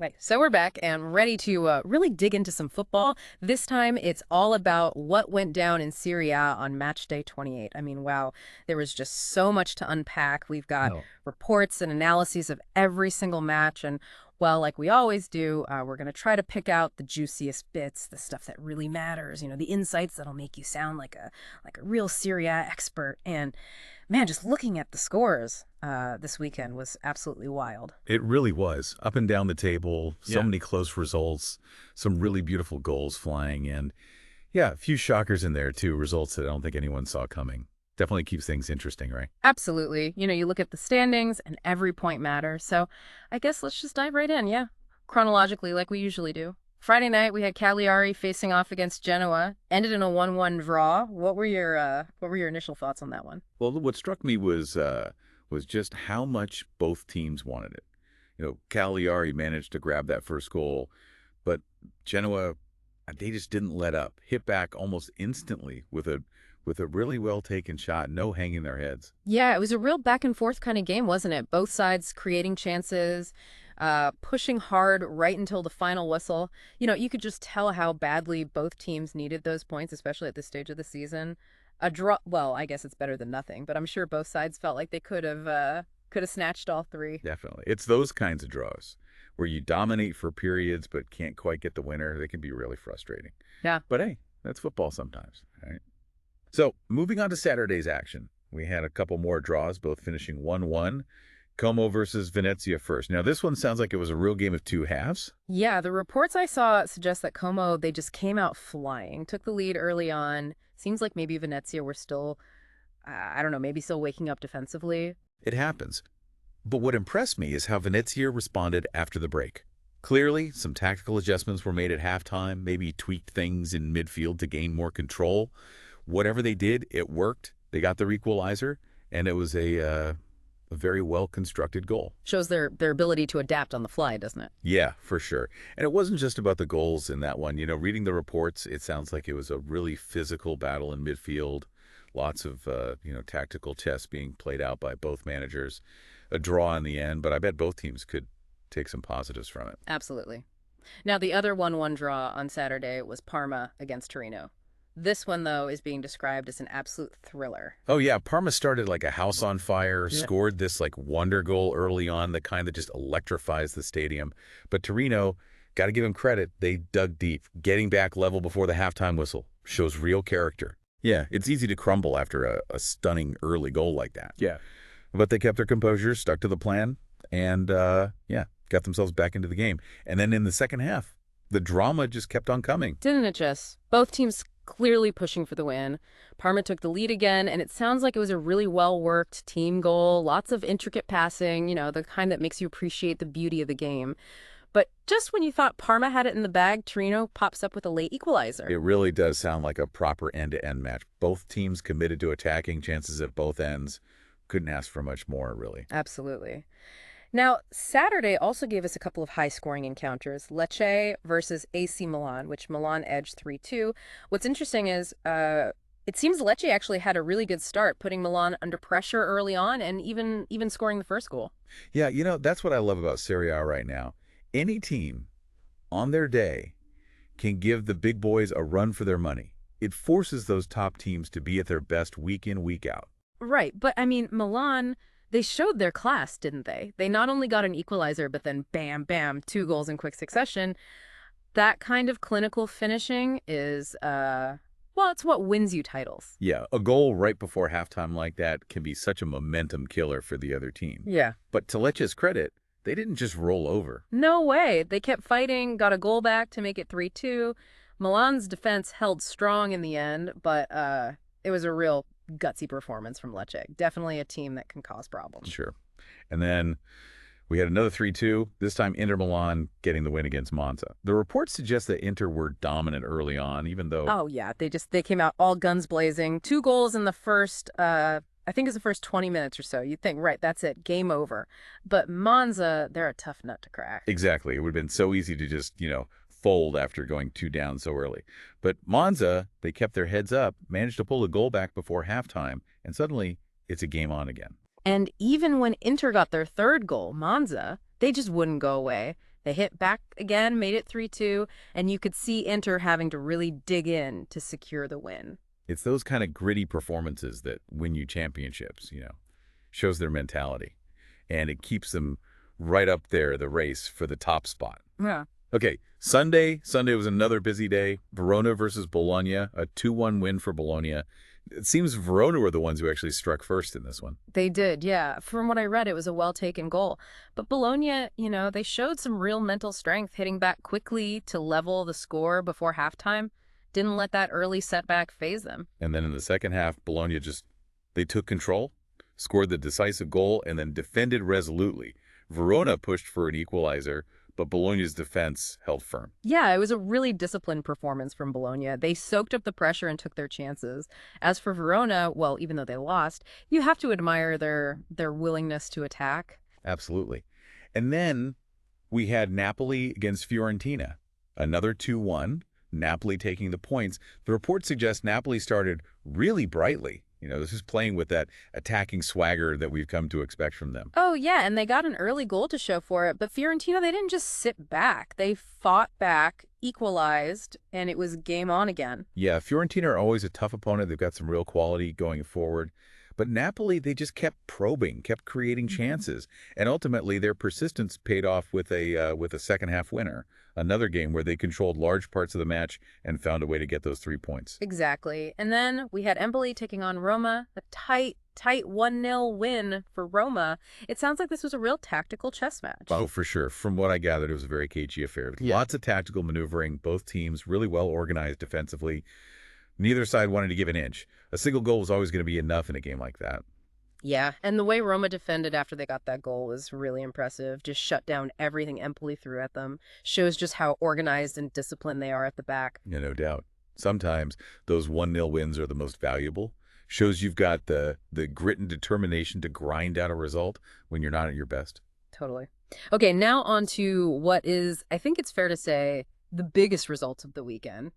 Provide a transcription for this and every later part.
Okay, so we're back and ready to really dig into some football. This time, it's all about what went down in Serie A on Matchday 28. I mean, wow, there was just so much to unpack. We've got No. reports and analyses of every single match, and well, like we always do, we're going to try to pick out the juiciest bits, the stuff that really matters. The insights that'll make you sound like a real Serie A expert. And man, just looking at the scores this weekend was absolutely wild. It really was. Up and down the table, so Yeah. many close results, some really beautiful goals flying in. Yeah, a few shockers in there too, results that I don't think anyone saw coming. Definitely keeps things interesting, right? Absolutely. You look at the standings and every point matters. So I guess let's just dive right in, yeah. Chronologically, like we usually do. Friday night, we had Cagliari facing off against Genoa. Ended in a 1-1 draw. What were your initial thoughts on that one? Well, what struck me was just how much both teams wanted it. Cagliari managed to grab that first goal, but Genoa, they just didn't let up. Hit back almost instantly with a really well taken shot, no hanging their heads. Yeah, it was a real back and forth kind of game, wasn't it? Both sides creating chances, pushing hard right until the final whistle. You could just tell how badly both teams needed those points, especially at this stage of the season. A draw, well, I guess it's better than nothing, but I'm sure both sides felt like they could have snatched all three. Definitely. It's those kinds of draws where you dominate for periods but can't quite get the winner. They can be really frustrating. Yeah. But hey, that's football sometimes, right? So, moving on to Saturday's action. We had a couple more draws, both finishing 1-1. Como versus Venezia first. Now, this one sounds like it was a real game of two halves. Yeah, the reports I saw suggest that Como, they just came out flying, took the lead early on. Seems like maybe Venezia were still, I don't know, maybe still waking up defensively. It happens. But what impressed me is how Venezia responded after the break. Clearly, some tactical adjustments were made at halftime, maybe tweaked things in midfield to gain more control. Whatever they did, it worked. They got their equalizer, and it was a very well-constructed goal. Shows their ability to adapt on the fly, doesn't it? Yeah, for sure. And it wasn't just about the goals in that one. Reading the reports, it sounds like it was a really physical battle in midfield. Lots of, tactical chess being played out by both managers. A draw in the end, but I bet both teams could take some positives from it. Absolutely. Now, the other 1-1 draw on Saturday was Parma against Torino. This one, though, is being described as an absolute thriller. Oh, yeah. Parma started like a house on fire, Yeah. scored this like wonder goal early on, the kind that just electrifies the stadium. But Torino, got to give them credit, they dug deep. Getting back level before the halftime whistle shows real character. Yeah, it's easy to crumble after a stunning early goal like that. Yeah. But they kept their composure, stuck to the plan, and got themselves back into the game. And then in the second half, the drama just kept on coming. Didn't it just? Both teams clearly pushing for the win. Parma took the lead again, and it sounds like it was a really well-worked team goal. Lots of intricate passing, the kind that makes you appreciate the beauty of the game. But just when you thought Parma had it in the bag, Torino pops up with a late equalizer. It really does sound like a proper end-to-end match. Both teams committed to attacking, chances at both ends. Couldn't ask for much more, really. Absolutely. Now, Saturday also gave us a couple of high-scoring encounters. Lecce versus AC Milan, which Milan edged 3-2. What's interesting is it seems Lecce actually had a really good start, putting Milan under pressure early on and even scoring the first goal. Yeah, that's what I love about Serie A right now. Any team on their day can give the big boys a run for their money. It forces those top teams to be at their best week in, week out. Right, but I mean, Milan, they showed their class, didn't they? They not only got an equalizer, but then bam, bam, 2 goals in quick succession. That kind of clinical finishing is, well, it's what wins you titles. Yeah, a goal right before halftime like that can be such a momentum killer for the other team. Yeah. But to Lecce's credit, they didn't just roll over. No way. They kept fighting, got a goal back to make it 3-2. Milan's defense held strong in the end, but it was a real gutsy performance from Lecce. Definitely a team that can cause problems. Sure. And then we had another 3-2, this time Inter Milan getting the win against Monza. The reports suggest that Inter were dominant early on, even though... Oh, yeah. They came out all guns blazing. 2 goals in the first, I think it's the first 20 minutes or so. You'd think, right, that's it, game over. But Monza, they're a tough nut to crack. Exactly. It would have been so easy to just, fold after going 2 down so early. But Monza, they kept their heads up, managed to pull a goal back before halftime, and suddenly it's a game on again. And even when Inter got their 3rd goal, Monza, they just wouldn't go away. They hit back again, made it 3-2, and you could see Inter having to really dig in to secure the win. It's those kind of gritty performances that win you championships, shows their mentality. And it keeps them right up there, the race for the top spot. Yeah. Okay, Sunday. Sunday was another busy day. Verona versus Bologna, a 2-1 win for Bologna. It seems Verona were the ones who actually struck first in this one. They did, yeah. From what I read, it was a well-taken goal. But Bologna, they showed some real mental strength, hitting back quickly to level the score before halftime. Didn't let that early setback phase them. And then in the second half, Bologna they took control, scored the decisive goal, and then defended resolutely. Verona pushed for an equalizer, but Bologna's defense held firm. Yeah, it was a really disciplined performance from Bologna. They soaked up the pressure and took their chances. As for Verona, well, even though they lost, you have to admire their willingness to attack. Absolutely. And then we had Napoli against Fiorentina, another 2-1, Napoli taking the points. The report suggests Napoli started really brightly. This is playing with that attacking swagger that we've come to expect from them. Oh, yeah, and they got an early goal to show for it. But Fiorentina, they didn't just sit back. They fought back, equalized, and it was game on again. Yeah, Fiorentina are always a tough opponent. They've got some real quality going forward. But Napoli, they just kept probing, kept creating chances. And ultimately, their persistence paid off with a second-half winner. Another game where they controlled large parts of the match and found a way to get those 3 points. Exactly. And then we had Empoli taking on Roma, a tight 1-0 win for Roma. It sounds like this was a real tactical chess match. Oh, for sure. From what I gathered, it was a very cagey affair. Yeah. Lots of tactical maneuvering, both teams really well organized defensively. Neither side wanted to give an inch. A single goal was always going to be enough in a game like that. Yeah, and the way Roma defended after they got that goal was really impressive. Just shut down everything Empoli threw at them. Shows just how organized and disciplined they are at the back. Yeah, no doubt. Sometimes those 1-0 wins are the most valuable. Shows you've got the grit and determination to grind out a result when you're not at your best. Totally. Okay, now on to what is, I think it's fair to say, the biggest result of the weekend.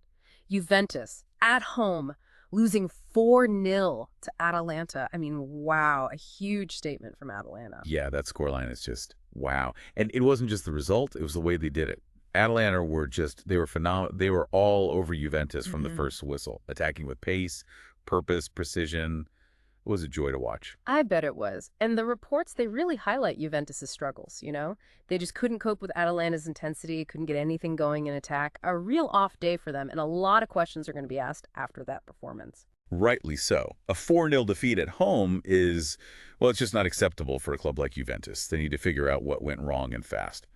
Juventus, at home, losing 4-0 to Atalanta. I mean, wow, a huge statement from Atalanta. Yeah, that scoreline is just wow. And it wasn't just the result, it was the way they did it. Atalanta they were phenomenal. They were all over Juventus from the first whistle, attacking with pace, purpose, precision. It was a joy to watch. I bet it was. And the reports, they really highlight Juventus' struggles, They just couldn't cope with Atalanta's intensity, couldn't get anything going in attack. A real off day for them, and a lot of questions are going to be asked after that performance. Rightly so. A 4-0 defeat at home is, well, it's just not acceptable for a club like Juventus. They need to figure out what went wrong and fast.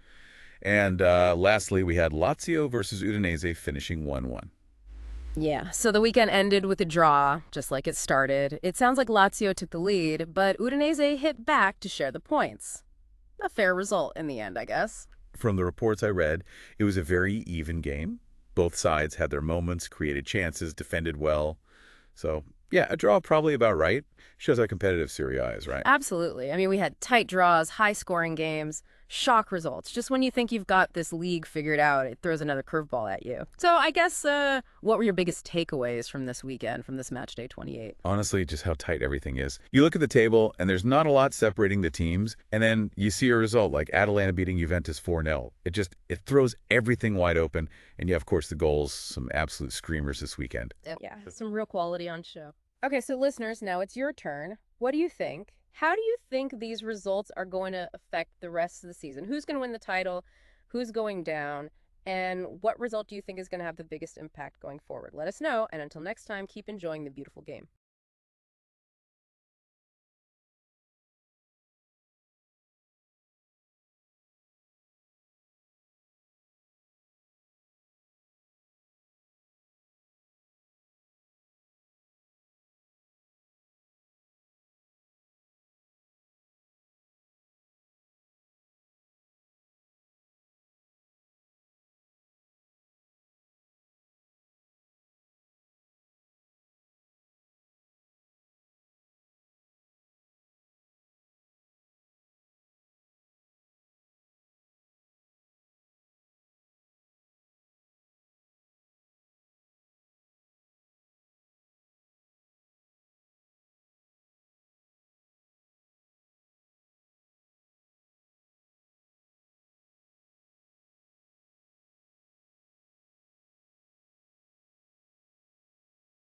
And lastly, we had Lazio versus Udinese finishing 1-1. Yeah, so the weekend ended with a draw, just like it started. It sounds like Lazio took the lead, but Udinese hit back to share the points. A fair result in the end, I guess. From the reports I read, it was a very even game. Both sides had their moments, created chances, defended well. So, yeah, a draw probably about right. Shows how competitive Serie A is, right? Absolutely. I mean, we had tight draws, high-scoring games, shock results. Just when you think you've got this league figured out, it throws another curveball at you. So I guess, what were your biggest takeaways from this weekend, from this Matchday 28? Honestly, just how tight everything is. You look at the table, and there's not a lot separating the teams, and then you see a result like Atalanta beating Juventus 4-0. It throws everything wide open, and yeah, of course, the goals, some absolute screamers this weekend. Yeah, some real quality on show. Okay, so listeners, now it's your turn. What do you think? How do you think these results are going to affect the rest of the season? Who's going to win the title? Who's going down? And what result do you think is going to have the biggest impact going forward? Let us know. And until next time, keep enjoying the beautiful game.